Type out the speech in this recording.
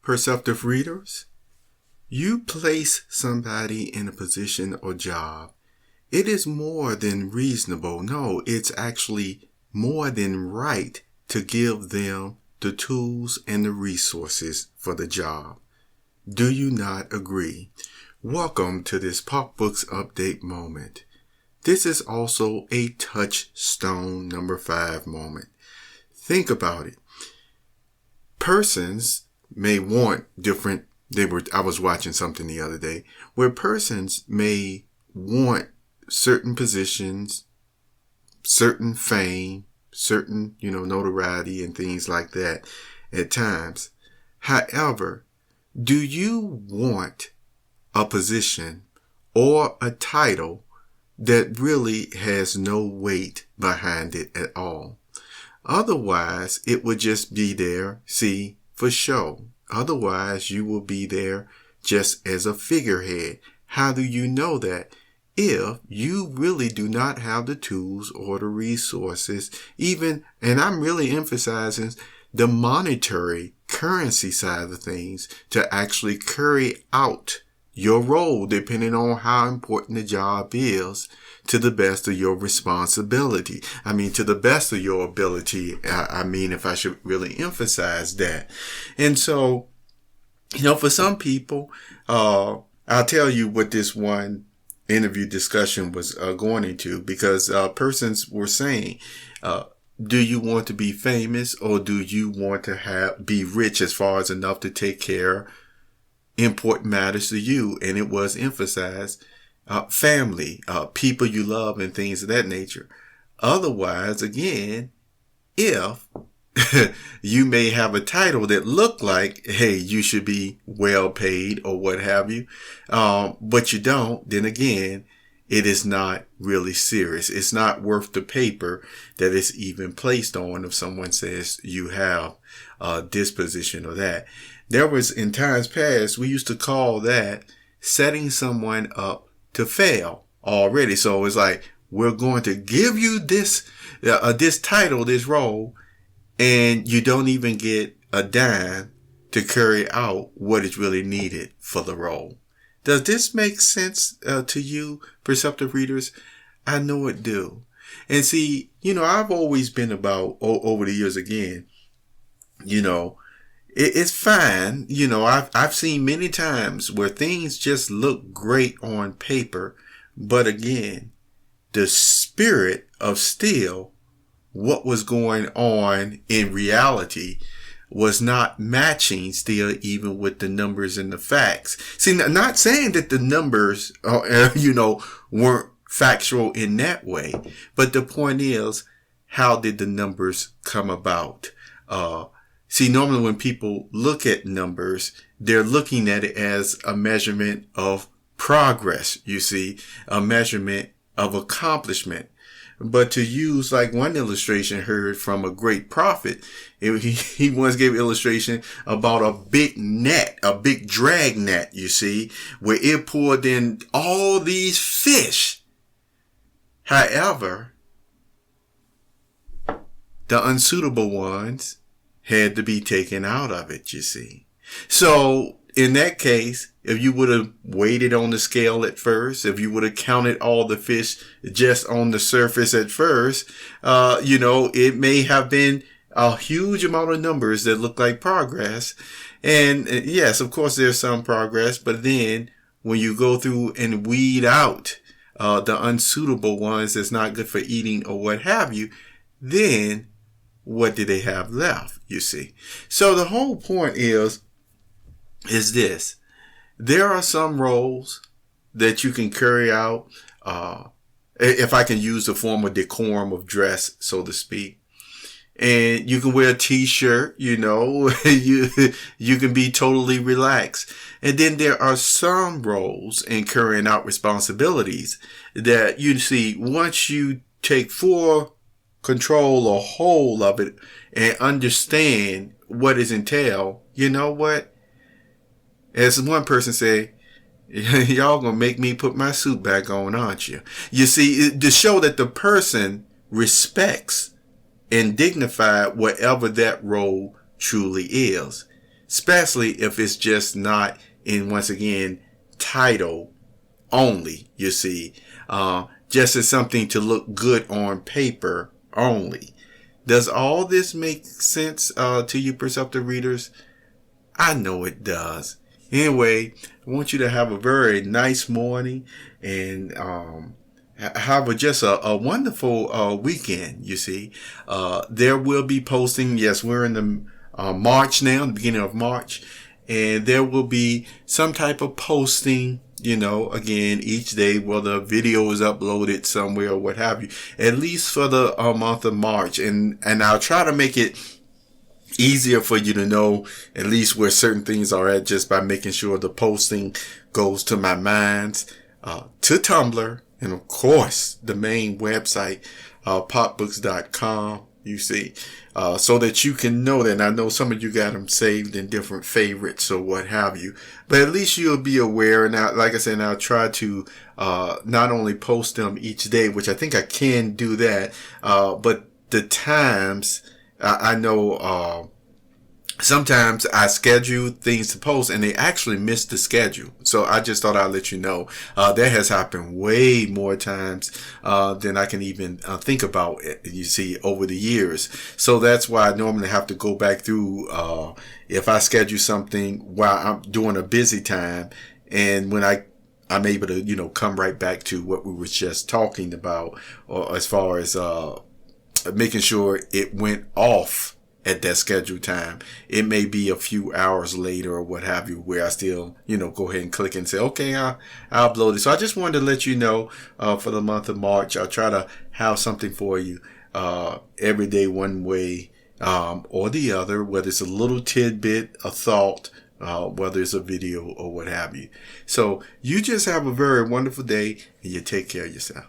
Perceptive readers, you place somebody in a position or job. It is more than reasonable. No, it's actually more than right to give them the tools and the resources for the job. Do you not agree? Welcome to this PocbooksCrypto update moment. This is also a Touchstone number 5 moment. Think about it. Persons may want different. I was watching something the other day where persons may want certain positions, certain fame, certain, notoriety and things like that at times. However, do you want a position or a title that really has no weight behind it at all? Otherwise, it would just be there, for show. Otherwise, you will be there just as a figurehead. How do you know that? If you really do not have the tools or the resources, and I'm really emphasizing the monetary currency side of things, to actually carry out your role, depending on how important the job is, to the best of your responsibility. To the best of your ability. If I should really emphasize that. And so, for some people, I'll tell you what this one interview discussion was going into, because persons were saying, do you want to be famous, or do you want to be rich as far as enough to take care of important matters to you? And it was emphasized family, people you love, and things of that nature. Otherwise, again, if you may have a title that look like, hey, you should be well paid or what have you, but you don't, then again, it is not really serious. It's not worth the paper that it's even placed on if someone says you have this position or that. There was, in times past, we used to call that setting someone up to fail already. So it's like, we're going to give you this title, this role, and you don't even get a dime to carry out what is really needed for the role. Does this make sense to you, perceptive readers? I know it do. And see, I've always been about, over the years again, it's fine. I've seen many times where things just look great on paper, but again, the spirit of still what was going on in reality was not matching still, even with the numbers and the facts. See, not saying that the numbers, weren't factual in that way, but the point is, how did the numbers come about? See, normally when people look at numbers, they're looking at it as a measurement of progress, a measurement of accomplishment. But to use like one illustration heard from a great prophet, he once gave an illustration about a big net, a big drag net, where it poured in all these fish. However, the unsuitable ones had to be taken out of it, So in that case, if you would have weighted on the scale at first, if you would have counted all the fish just on the surface at first, it may have been a huge amount of numbers that look like progress. And yes, of course, there's some progress, but then when you go through and weed out the unsuitable ones that's not good for eating or what have you, then what do they have left, So the whole point is this. There are some roles that you can carry out, if I can use the form of decorum of dress, so to speak. And you can wear a t-shirt, you can be totally relaxed. And then there are some roles in carrying out responsibilities that once you take full control or hold of it and understand what is entailed, as one person said, y'all gonna make me put my suit back on, aren't you? To show that the person respects and dignifies whatever that role truly is. especially if it's just not in, once again, title only, you see, just as something to look good on paper only. Does all this make sense to you, perceptive readers? I know it does. Anyway, I want you to have a very nice morning and have just a wonderful weekend, you see. There will be posting. Yes, we're in the March now, the beginning of March. And there will be some type of posting, you know, again, each day, whether a video is uploaded somewhere or what have you, at least for the month of March. And I'll try to make it easier for you to know at least where certain things are at, just by making sure the posting goes to my minds, to Tumblr, and of course the main website, PocbooksCrypto.com, you see, so that you can know that. And I know some of you got them saved in different favorites or what have you, but at least you'll be aware. And like I said, I'll try to not only post them each day, which I think I can do that, but the times, I know sometimes I schedule things to post and they actually miss the schedule. So I just thought I'd let you know. That has happened way more times than I can even think about, you see, over the years. So that's why I normally have to go back through if I schedule something while I'm doing a busy time, and when I'm able to, you know, come right back to what we were just talking about, or as far as making sure it went off at that scheduled time. It may be a few hours later or what have you, where I still, you know, go ahead and click and say, okay, I'll upload it. So I just wanted to let you know, for the month of March, I'll try to have something for you, every day, one way, or the other, whether it's a little tidbit, a thought, whether it's a video or what have you. So you just have a very wonderful day, and you take care of yourself.